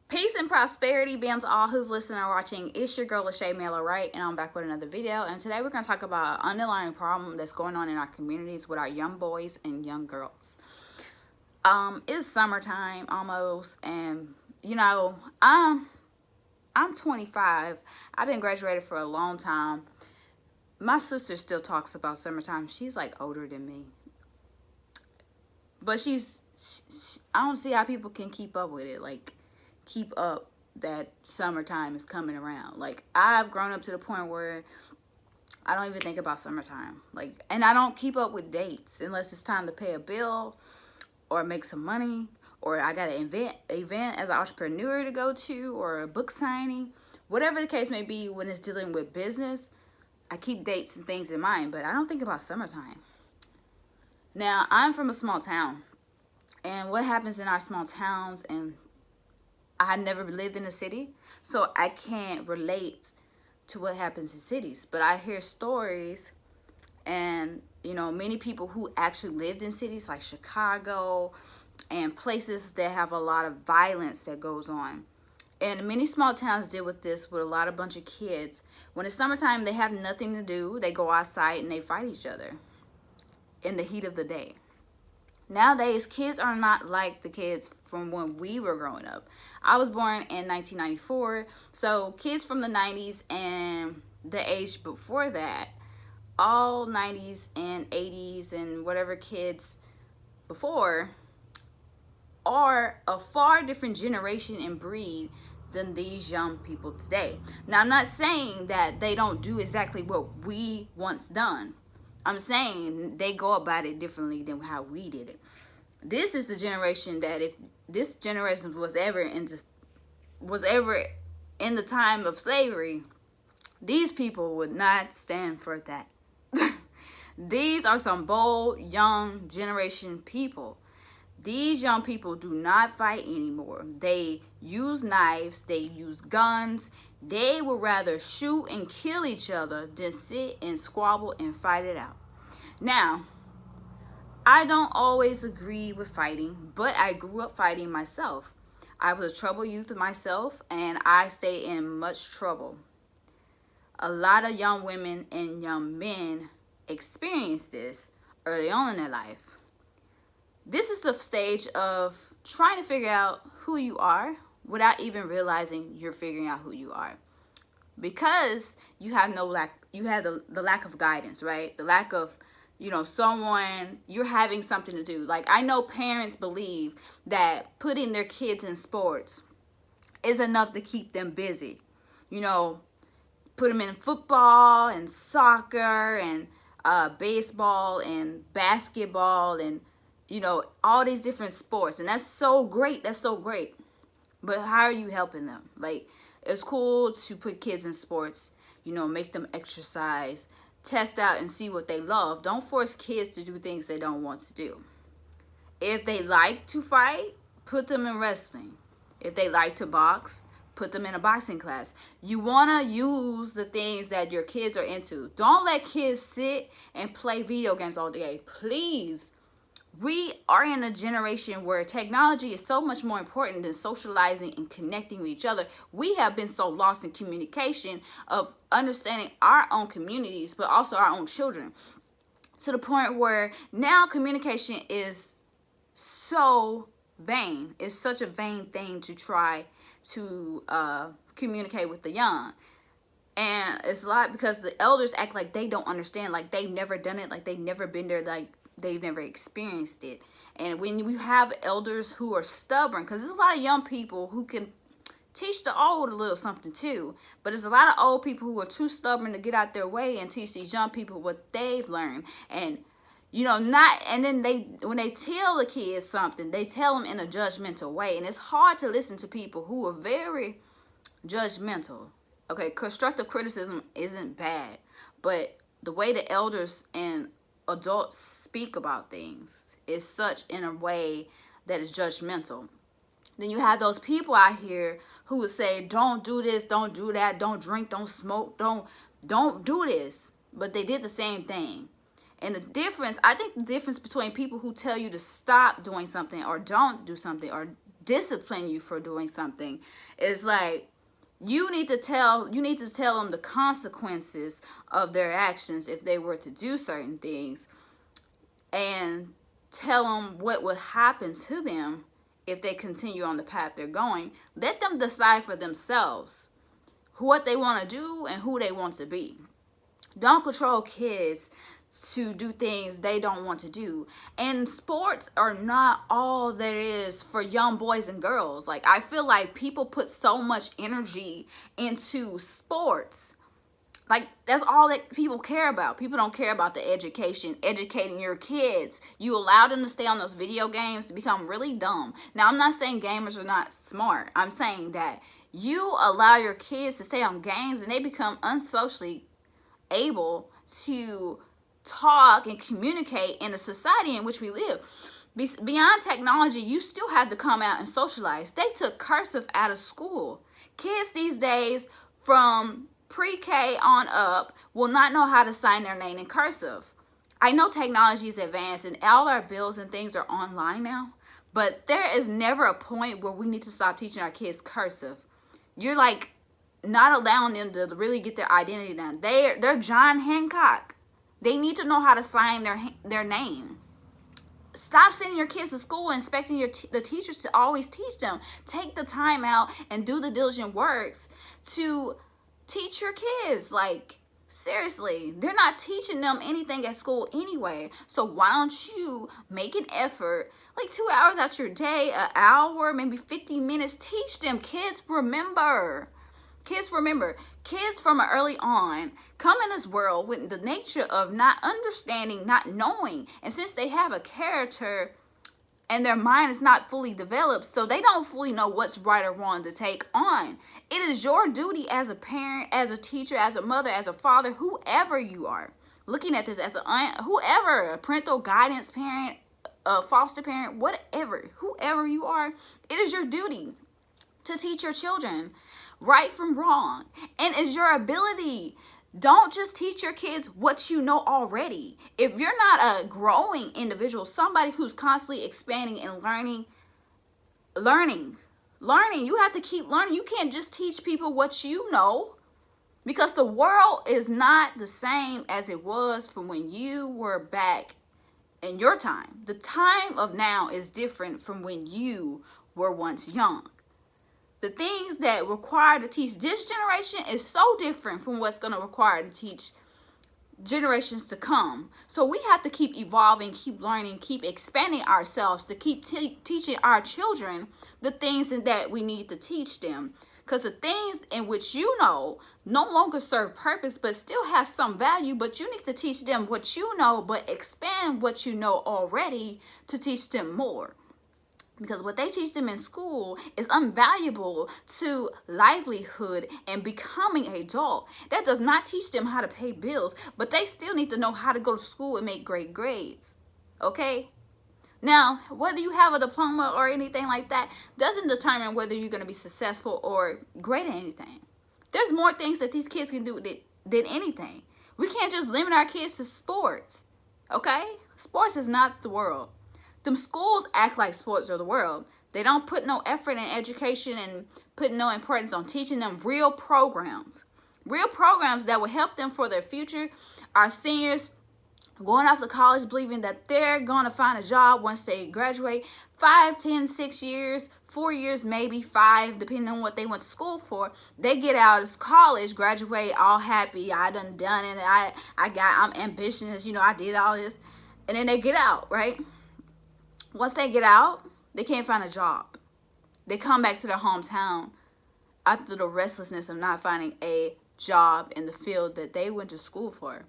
Peace and prosperity be unto all who's listening or watching. It's your girl, Shaeranea, right? And I'm back with another video. And today we're going to talk about an underlying problem that's going on in our communities with our young boys and young girls. It's summertime almost, and you know, I'm 25. I've been graduated for a long time. My sister still talks about summertime. She's like older than me, but I don't see how people can keep up with it. Like, keep up that summertime is coming around. Like, I've grown up to the point where I don't even think about summertime. Like, and I don't keep up with dates unless it's time to pay a bill or make some money, or I got an event as an entrepreneur to go to, or a book signing. Whatever the case may be, when it's dealing with business, I keep dates and things in mind, but I don't think about summertime. Now, I'm from a small town, and what happens in our small towns, and I had never lived in a city, so I can't relate to what happens in cities. But I hear stories, and you know, many people who actually lived in cities like Chicago and places that have a lot of violence that goes on. And many small towns deal with this with a bunch of kids. When it's summertime, they have nothing to do. They go outside and they fight each other in the heat of the day. Nowadays, kids are not like the kids from when we were growing up. I was born in 1994, so kids from the 90s and the age before that, all 90s and 80s and whatever kids before, are a far different generation and breed than these young people today. Now, I'm not saying that they don't do exactly what we once done. I'm saying they go about it differently than how we did it. This is the generation that, if this generation was ever in the time of slavery, these people would not stand for that. These are some bold, young generation people. These young people do not fight anymore. They use knives. They use guns. They would rather shoot and kill each other than sit and squabble and fight it out. Now, I don't always agree with fighting, but I grew up fighting myself. I was a troubled youth myself, and I stayed in much trouble. A lot of young women and young men experience this early on in their life. This is the stage of trying to figure out who you are without even realizing you're figuring out who you are. Because you have the lack of guidance, right? The lack of, someone, you're having something to do. Like, I know parents believe that putting their kids in sports is enough to keep them busy. Put them in football and soccer and baseball and basketball and, all these different sports. And that's so great. That's so great. But how are you helping them? Like, it's cool to put kids in sports, make them exercise, test out and see what they love. Don't force kids to do things they don't want to do. If they like to fight, put them in wrestling. If they like to box, put them in a boxing class. You want to use the things that your kids are into. Don't let kids sit and play video games all day. Please. We are in a generation where technology is so much more important than socializing and connecting with each other. We have been so lost in communication of understanding our own communities, but also our own children, to the point where now communication is so vain. It's such a vain thing to try to communicate with the young. And it's a lot because the elders act like they don't understand, like they've never done it, like they've never been there, like they've never experienced it. And when you have elders who are stubborn, because there's a lot of young people who can teach the old a little something too, but there's a lot of old people who are too stubborn to get out their way and teach these young people what they've learned. And and then when they tell the kids something, they tell them in a judgmental way. And it's hard to listen to people who are very judgmental. Okay, constructive criticism isn't bad, but the way the elders and adults speak about things is such in a way that is judgmental. Then you have those people out here who would say, don't do this, don't do that, don't drink, don't smoke, don't do this. But they did the same thing. And I think the difference between people who tell you to stop doing something or don't do something or discipline you for doing something. It's like you need to tell them the consequences of their actions if they were to do certain things, and tell them what would happen to them if they continue on the path they're going. Let them decide for themselves what they want to do and who they want to be. Don't control kids to do things they don't want to do. And sports are not all there is for young boys and girls. Like, I feel like people put so much energy into sports. Like, that's all that people care about. People don't care about the education, educating your kids. You allow them to stay on those video games to become really dumb. Now, I'm not saying gamers are not smart. I'm saying that you allow your kids to stay on games and they become unsocially able to talk and communicate in the society in which we live. Beyond technology, you still have to come out and socialize. They took cursive out of school. Kids these days from pre-K on up will not know how to sign their name in cursive. I know technology is advanced and all our bills and things are online now, but there is never a point where we need to stop teaching our kids cursive. You're like not allowing them to really get their identity down. They're John Hancock. They need to know how to sign their name. Stop sending your kids to school and expecting the teachers to always teach them. Take the time out and do the diligent works to teach your kids. Like, seriously, they're not teaching them anything at school anyway. So why don't you make an effort, like 2 hours out your day, an hour, maybe 50 minutes, teach them. Kids remember. Kids from early on come in this world with the nature of not understanding, not knowing. And since they have a character and their mind is not fully developed, so they don't fully know what's right or wrong to take on. It is your duty as a parent, as a teacher, as a mother, as a father, whoever you are, looking at this as a parental guidance parent, a foster parent, whoever you are, it is your duty to teach your children right from wrong. And it's your ability. Don't just teach your kids what you know already. If you're not a growing individual, somebody who's constantly expanding and learning, you have to keep learning. You can't just teach people what you know, because the world is not the same as it was from when you were back in your time. The time of now is different from when you were once young. The things that require to teach this generation is so different from what's going to require to teach generations to come. So we have to keep evolving, keep learning, keep expanding ourselves to keep teaching our children the things that we need to teach them. Because the things in which you know no longer serve purpose but still have some value, but you need to teach them what you know, but expand what you know already to teach them more. Because what they teach them in school is invaluable to livelihood and becoming an adult. That does not teach them how to pay bills, but they still need to know how to go to school and make great grades. Okay? Now, whether you have a diploma or anything like that doesn't determine whether you're going to be successful or great at anything. There's more things that these kids can do than anything. We can't just limit our kids to sports. Okay? Sports is not the world. Them schools act like sports are the world. They don't put no effort in education and put no importance on teaching them real programs. Real programs that will help them for their future. Our seniors going off to college believing that they're going to find a job once they graduate. 5, 10, 6 years, 4 years, maybe 5, depending on what they went to school for. They get out of college, graduate, all happy. I done it. I'm ambitious. I did all this. And then they get out, right? Once they get out, they can't find a job. They come back to their hometown after the restlessness of not finding a job in the field that they went to school for.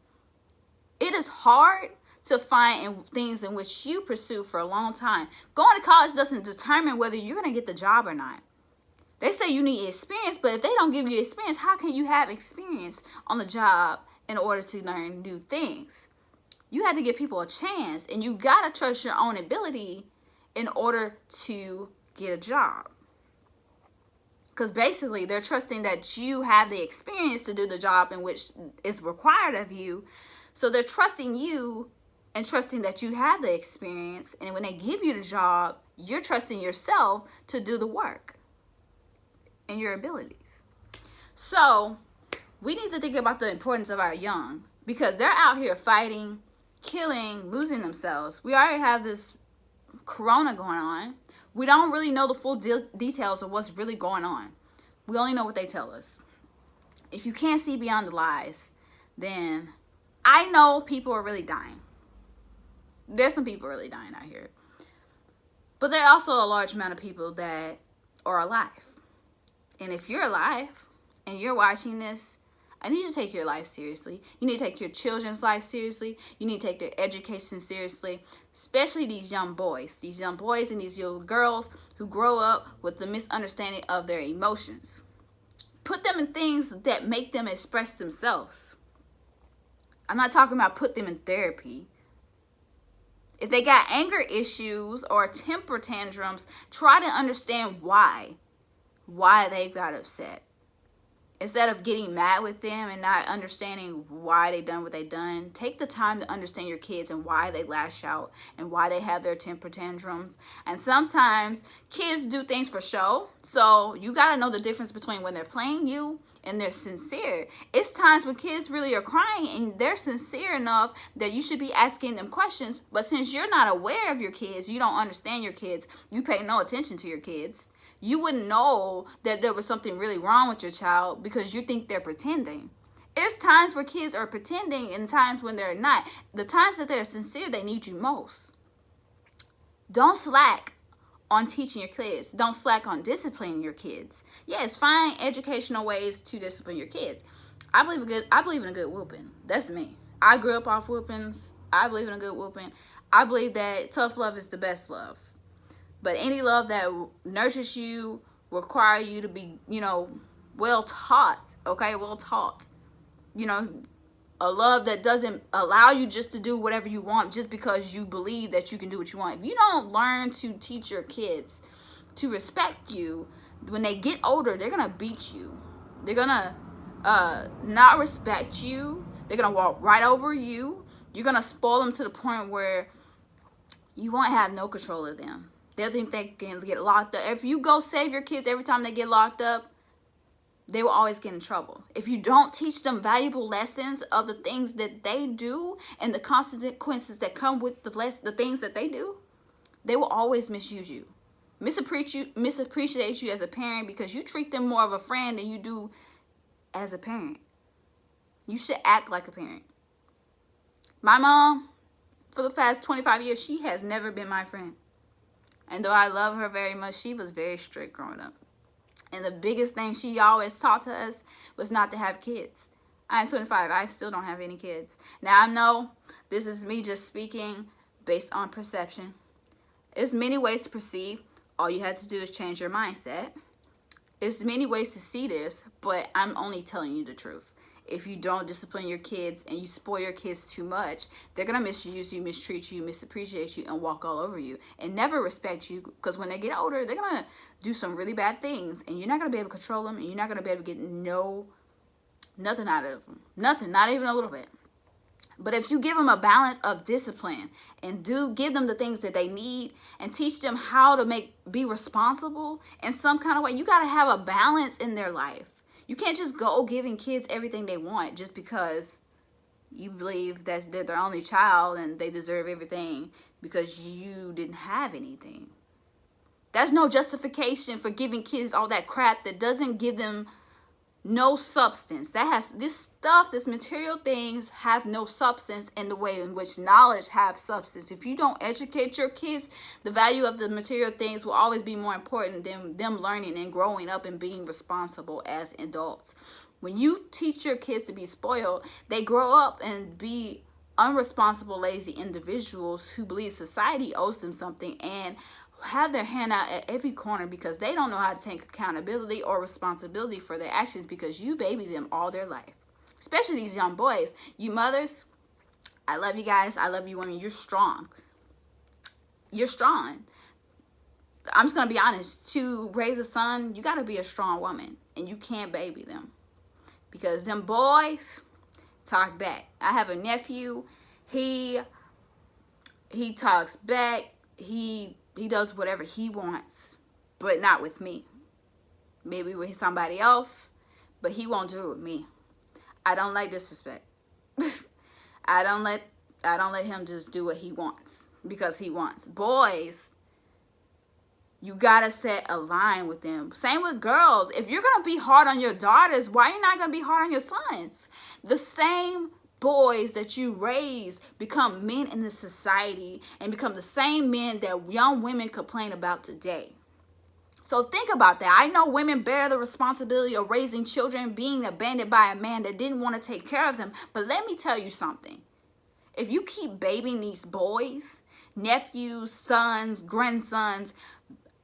It is hard to find things in which you pursue for a long time. Going to college doesn't determine whether you're going to get the job or not. They say you need experience, but if they don't give you experience, how can you have experience on the job in order to learn new things? You have to give people a chance, and you got to trust your own ability in order to get a job. Because basically, they're trusting that you have the experience to do the job in which is required of you. So they're trusting you and trusting that you have the experience. And when they give you the job, you're trusting yourself to do the work and your abilities. So we need to think about the importance of our young, because they're out here fighting, killing, losing themselves. We already have this corona going on. We don't really know the full details of what's really going on. We only know what they tell us. If you can't see beyond the lies, then I know people are really dying. There's some people really dying out here. But there are also a large amount of people that are alive. And if you're alive and you're watching this, I need you to take your life seriously. You need to take your children's life seriously. You need to take their education seriously, especially these young boys and these young girls who grow up with the misunderstanding of their emotions. Put them in things that make them express themselves. I'm not talking about put them in therapy. If they got anger issues or temper tantrums, try to understand why they got upset. Instead of getting mad with them and not understanding why they done what they done, take the time to understand your kids and why they lash out and why they have their temper tantrums. And sometimes kids do things for show, so you got to know the difference between when they're playing you and they're sincere. It's times when kids really are crying and they're sincere enough that you should be asking them questions. But since you're not aware of your kids, you don't understand your kids, you pay no attention to your kids, you wouldn't know that there was something really wrong with your child because you think they're pretending. It's times where kids are pretending and times when they're not. The times that they're sincere, they need you most. Don't slack on teaching your kids. Don't slack on disciplining your kids. Yes, find educational ways to discipline your kids. I believe in a good whooping. That's me. I grew up off whoopings. I believe in a good whooping. I believe that tough love is the best love. But any love that nurtures you, require you to be, well taught, okay? Well taught. A love that doesn't allow you just to do whatever you want just because you believe that you can do what you want. If you don't learn to teach your kids to respect you, when they get older, they're going to beat you. They're going to not respect you. They're going to walk right over you. You're going to spoil them to the point where you won't have no control of them. They'll think they can get locked up. If you go save your kids every time they get locked up, they will always get in trouble. If you don't teach them valuable lessons of the things that they do and the consequences that come with the things that they do, they will always misuse you, misappreciate you as a parent because you treat them more of a friend than you do as a parent. You should act like a parent. My mom, for the past 25 years, she has never been my friend. And though I love her very much, she was very strict growing up. And the biggest thing she always taught to us was not to have kids. I'm 25. I still don't have any kids. Now, I know this is me just speaking based on perception. There's many ways to perceive. All you have to do is change your mindset. There's many ways to see this, but I'm only telling you the truth. If you don't discipline your kids and you spoil your kids too much, they're going to misuse you, mistreat you, misappreciate you, and walk all over you and never respect you, because when they get older, they're going to do some really bad things and you're not going to be able to control them and you're not going to be able to get nothing out of them. Nothing, not even a little bit. But if you give them a balance of discipline and give them the things that they need and teach them how to be responsible in some kind of way, you got to have a balance in their life. You can't just go giving kids everything they want just because you believe that they're their only child and they deserve everything because you didn't have anything. That's no justification for giving kids all that crap that doesn't give them no substance. This material things have no substance in the way in which knowledge have substance. If you don't educate your kids, the value of the material things will always be more important than them learning and growing up and being responsible as adults. When you teach your kids to be spoiled, they grow up and be unresponsible, lazy individuals who believe society owes them something and have their hand out at every corner because they don't know how to take accountability or responsibility for their actions because you baby them all their life. Especially these young boys. You mothers, I love you guys. I love you women. You're strong. You're strong. I'm just going to be honest. To raise a son, you got to be a strong woman. And you can't baby them. Because them boys talk back. I have a nephew. He He talks back. He does whatever he wants, but not with me. Maybe with somebody else, but he won't do it with me. I don't like disrespect. I don't let him just do what he wants because he wants. Boys, you gotta set a line with them. Same with girls. If you're gonna be hard on your daughters, why are you not gonna be hard on your sons? The same boys that you raise become men in this society and become the same men that young women complain about today. So think about that. I know women bear the responsibility of raising children, being abandoned by a man that didn't want to take care of them. But let me tell you something. If you keep babying these boys, nephews, sons, grandsons,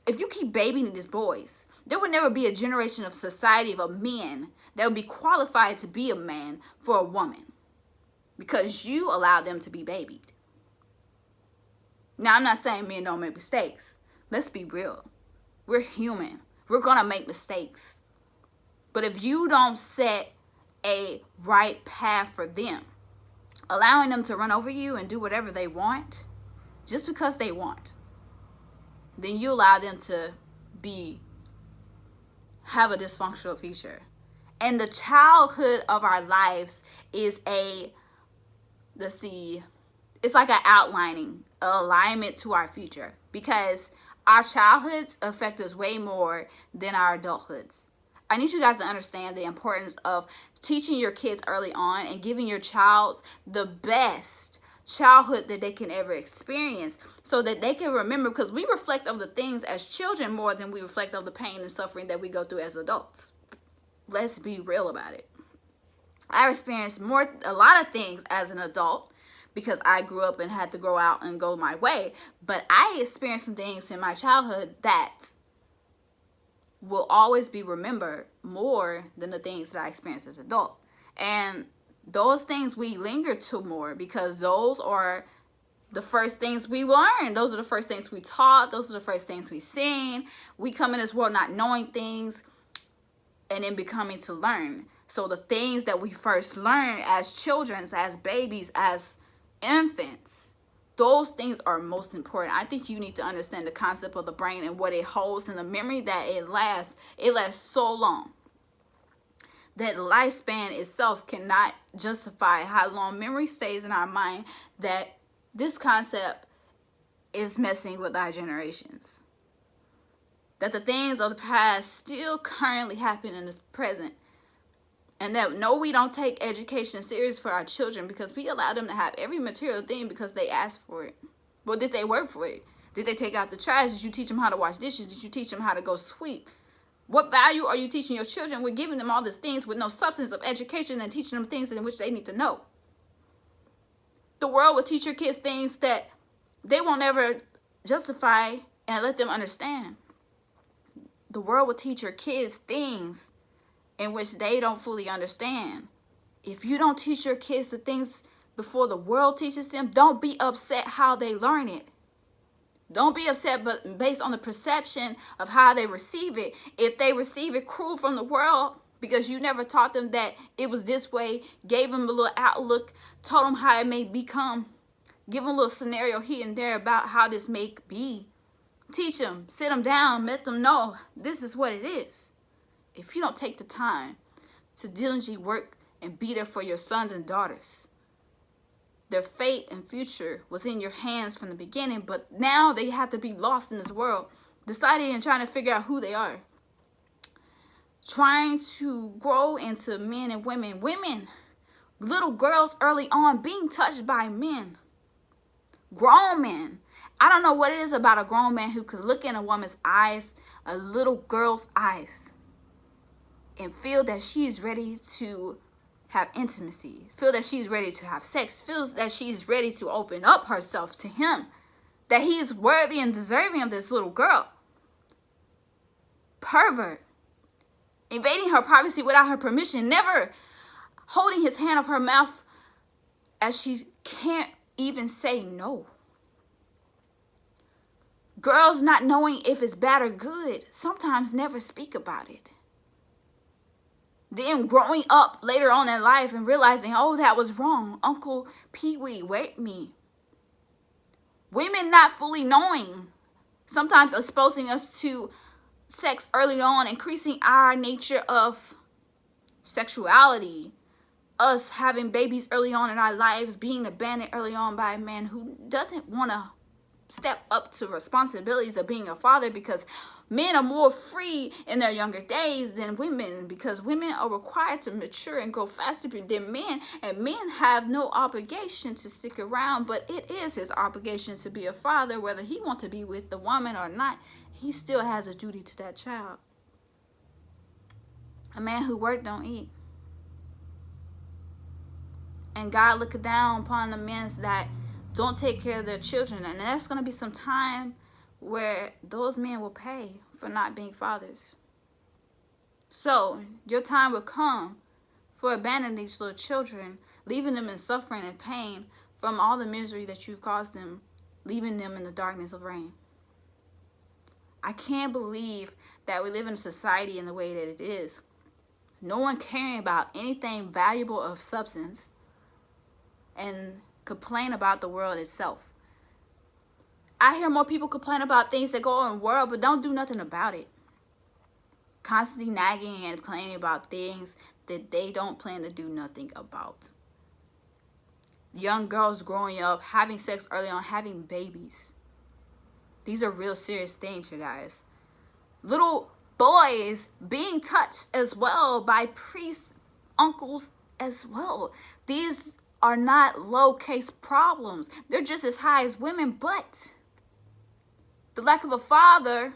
if you keep babying these boys, there would never be a generation of society of men that would be qualified to be a man for a woman because you allow them to be babied. Now, I'm not saying men don't make mistakes. Let's be real. We're human. We're going to make mistakes. But if you don't set a right path for them, allowing them to run over you and do whatever they want, just because they want, then you allow them to have a dysfunctional future. And the childhood of our lives is it's like an outlining, an alignment to our future. Because our childhoods affect us way more than our adulthoods. I need you guys to understand the importance of teaching your kids early on and giving your child the best childhood that they can ever experience so that they can remember, because we reflect on the things as children more than we reflect on the pain and suffering that we go through as adults. Let's be real about it. I experienced a lot of things as an adult because I grew up and had to grow out and go my way. But I experienced some things in my childhood that will always be remembered more than the things that I experienced as an adult. And those things we linger to more because those are the first things we learned. Those are the first things we taught. Those are the first things we seen. We come in this world not knowing things and then becoming to learn. So the things that we first learn as children, as babies, as infants, those things are most important. I think you need to understand the concept of the brain and what it holds and the memory that it lasts so long that lifespan itself cannot justify how long memory stays in our mind, that this concept is messing with our generations. That the things of the past still currently happen in the present. And that, no, we don't take education serious for our children because we allow them to have every material thing because they asked for it. Well, did they work for it? Did they take out the trash? Did you teach them how to wash dishes? Did you teach them how to go sweep? What value are you teaching your children? We're giving them all these things with no substance of education and teaching them things in which they need to know. The world will teach your kids things that they won't ever justify and let them understand. The world will teach your kids things in which they don't fully understand. If you don't teach your kids the things before the world teaches them, don't be upset how they learn it. Don't be upset but based on the perception of how they receive it. If they receive it cruel from the world because you never taught them that it was this way, gave them a little outlook, told them how it may become, give them a little scenario here and there about how this may be. Teach them, sit them down, let them know this is what it is. If you don't take the time to diligently work and be there for your sons and daughters, their fate and future was in your hands from the beginning, but now they have to be lost in this world, deciding and trying to figure out who they are. Trying to grow into men and women. Women, little girls early on being touched by men. Grown men. I don't know what it is about a grown man who could look in a woman's eyes, a little girl's eyes, and feel that she's ready to have intimacy, feel that she's ready to have sex, feels that she's ready to open up herself to him, that he's worthy and deserving of this little girl. Pervert. Invading her privacy without her permission, never holding his hand off her mouth as she can't even say no. Girls not knowing if it's bad or good, sometimes never speak about it. Then growing up later on in life and realizing, oh, that was wrong. Uncle Pee-wee raped me. Women not fully knowing, sometimes exposing us to sex early on, increasing our nature of sexuality, us having babies early on in our lives, being abandoned early on by a man who doesn't want to step up to responsibilities of being a father, because men are more free in their younger days than women, because women are required to mature and grow faster than men, and men have no obligation to stick around, but it is his obligation to be a father. Whether he wants to be with the woman or not, he still has a duty to that child. A man who works don't eat. And God look down upon the men that don't take care of their children. And there's going to be some time where those men will pay for not being fathers. So your time will come for abandoning these little children, leaving them in suffering and pain from all the misery that you've caused them, leaving them in the darkness of rain. I can't believe that we live in a society in the way that it is. No one caring about anything valuable of substance, and complain about the world itself. I hear more people complain about things that go on in the world, but don't do nothing about it. Constantly nagging and complaining about things that they don't plan to do nothing about. Young girls growing up, having sex early on, having babies. These are real serious things, you guys. Little boys being touched as well by priests, uncles as well. These are not low case problems. They're just as high as women, but the lack of a father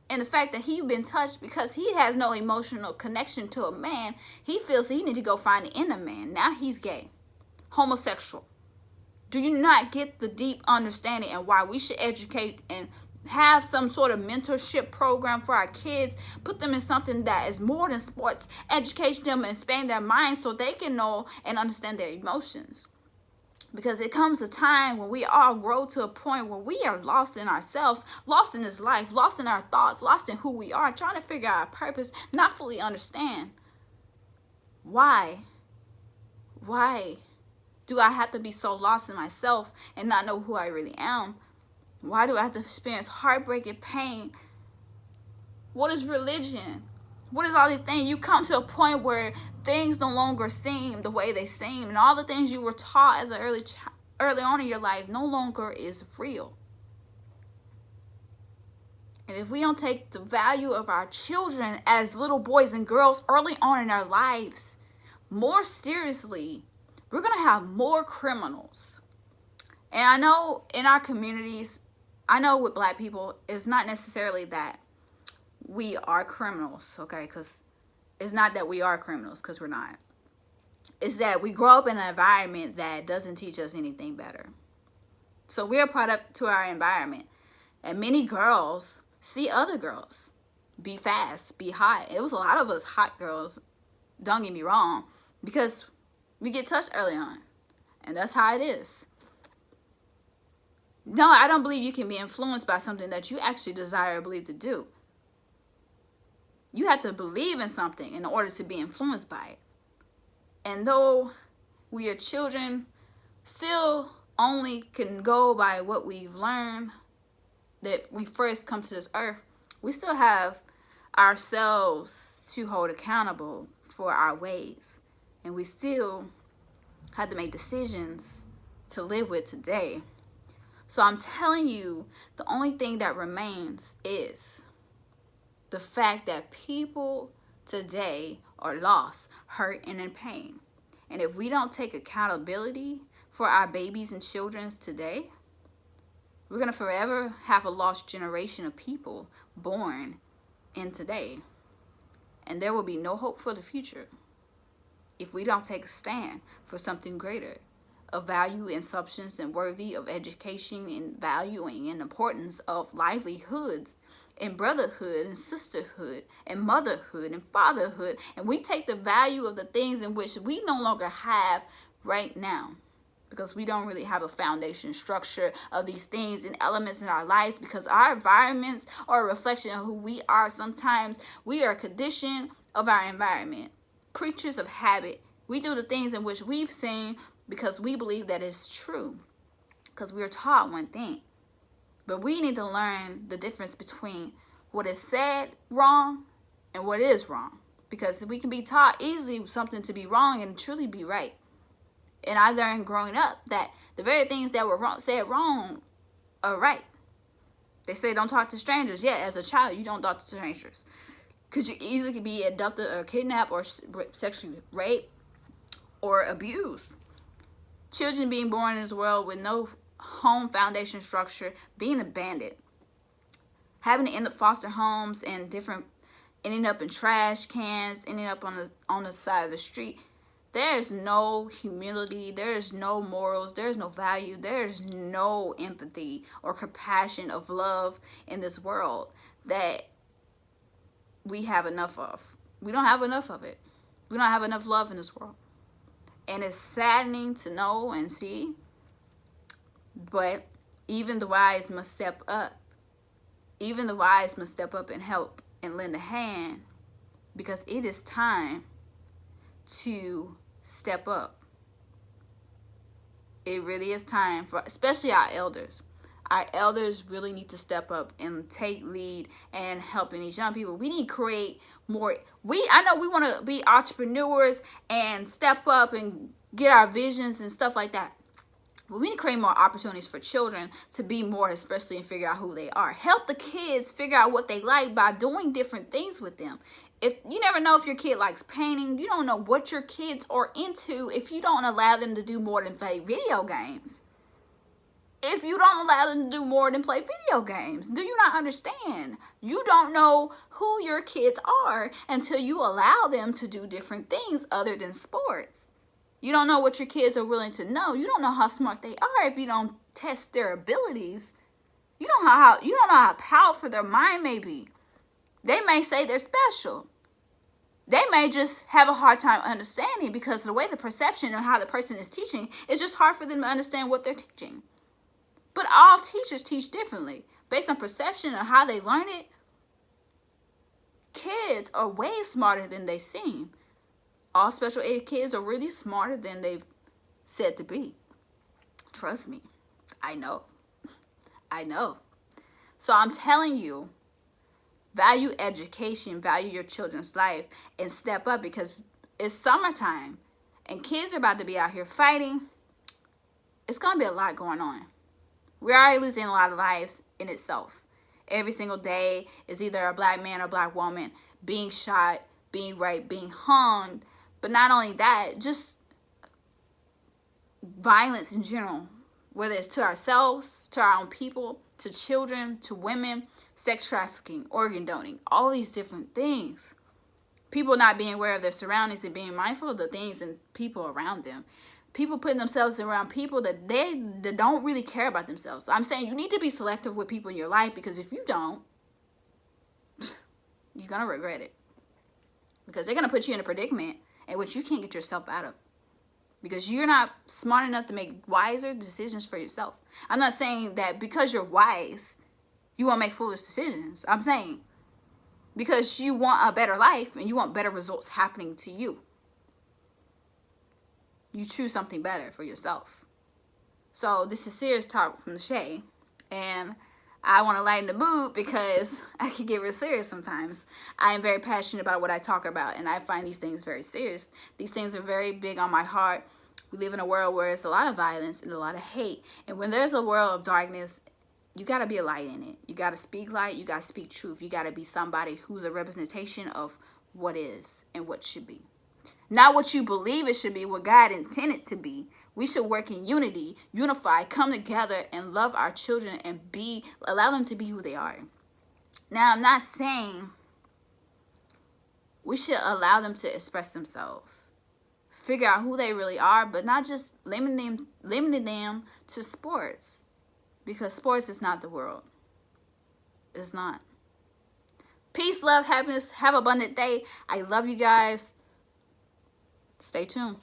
and the fact that he's been touched because he has no emotional connection to a man, he feels he need to go find it in a man. Now he's gay, homosexual. Do you not get the deep understanding and why we should educate and have some sort of mentorship program for our kids, put them in something that is more than sports, educate them and expand their minds so they can know and understand their emotions? Because it comes a time when we all grow to a point where we are lost in ourselves, lost in this life, lost in our thoughts, lost in who we are, trying to figure out our purpose, not fully understand. Why do I have to be so lost in myself and not know who I really am? Why do I have to experience heartbreak and pain? What is religion? What is all these things? You come to a point where things no longer seem the way they seem, and all the things you were taught as an early on in your life no longer is real. And if we don't take the value of our children as little boys and girls early on in our lives more seriously, we're going to have more criminals. And I know in our communities, I know with black people, it's not necessarily that we are criminals, okay? Because it's not that we are criminals, because we're not. It's that we grow up in an environment that doesn't teach us anything better. So we're a product to our environment. And many girls see other girls be fast, be hot. It was a lot of us hot girls, don't get me wrong, because we get touched early on. And that's how it is. No, I don't believe you can be influenced by something that you actually desire or believe to do. You have to believe in something in order to be influenced by it. And though we are children, still only can go by what we've learned that we first come to this earth, we still have ourselves to hold accountable for our ways. And we still have to make decisions to live with today. So I'm telling you, the only thing that remains is the fact that people today are lost, hurt, and in pain. And if we don't take accountability for our babies and children today, we're going to forever have a lost generation of people born in today. And there will be no hope for the future if we don't take a stand for something greater, of value and substance and worthy of education and valuing and importance of livelihoods and brotherhood and sisterhood and motherhood and fatherhood. And we take the value of the things in which we no longer have right now, because we don't really have a foundation structure of these things and elements in our lives, because our environments are a reflection of who we are. Sometimes we are a condition of our environment, creatures of habit. We do the things in which we've seen because we believe that it's true. because we are taught one thing. But we need to learn the difference between what is said wrong and what is wrong. Because we can be taught easily something to be wrong and truly be right. And I learned growing up that the very things that were said wrong are right. They say don't talk to strangers. Yeah, as a child, you don't talk to strangers. Because you easily could be abducted or kidnapped or sexually raped or abused. Children being born in this world with no home foundation structure, being abandoned, having to end up foster homes and ending up in trash cans, ending up on the side of the street. There is no humility, there is no morals, there is no value, there is no empathy or compassion of love in this world that we have enough of. We don't have enough of it. We don't have enough love in this world. And it's saddening to know and see, but even the wise must step up. Even the wise must step up and help and lend a hand, because it is time to step up. It really is time for, especially our elders. Our elders really need to step up and take lead and helping these young people. We need to create more. I know we want to be entrepreneurs and step up and get our visions and stuff like that. But we need to create more opportunities for children to be more, especially, and figure out who they are. Help the kids figure out what they like by doing different things with them. If you never know if your kid likes painting, you don't know what your kids are into if you don't allow them to do more than play video games. If you don't allow them to do more than play video games, do you not understand? You don't know who your kids are until you allow them to do different things other than sports. You don't know what your kids are willing to know. You don't know how smart they are if you don't test their abilities. You don't know how powerful their mind may be. They may say they're special. They may just have a hard time understanding because the way the perception of how the person is teaching, it's just hard for them to understand what they're teaching. But all teachers teach differently based on perception of how they learn it. Kids are way smarter than they seem. All special ed kids are really smarter than they've said to be. Trust me. I know. So I'm telling you, value education, value your children's life, and step up, because it's summertime and kids are about to be out here fighting. It's going to be a lot going on. We're already losing a lot of lives in itself. Every single day is either a black man or black woman being shot, being raped, being hung. But not only that, just violence in general, whether it's to ourselves, to our own people, to children, to women, sex trafficking, organ donating, all these different things. People not being aware of their surroundings and being mindful of the things and people around them. People putting themselves around people that don't really care about themselves. So I'm saying you need to be selective with people in your life, because if you don't, you're going to regret it. Because they're going to put you in a predicament in which you can't get yourself out of. Because you're not smart enough to make wiser decisions for yourself. I'm not saying that because you're wise, you won't make foolish decisions. I'm saying because you want a better life and you want better results happening to you, you choose something better for yourself. So this is serious talk from the Shay. And I want to lighten the mood because I can get real serious sometimes. I am very passionate about what I talk about, and I find these things very serious. These things are very big on my heart. We live in a world where there's a lot of violence and a lot of hate. And when there's a world of darkness, you got to be a light in it. You got to speak light. You got to speak truth. You got to be somebody who's a representation of what is and what should be. Not what you believe it should be, what God intended to be. We should work in unity, unify, come together, and love our children and allow them to be who they are. Now, I'm not saying we should allow them to express themselves, figure out who they really are, but not just limiting them to sports, because sports is not the world. It's not. Peace, love, happiness. Have an abundant day. I love you guys. Stay tuned.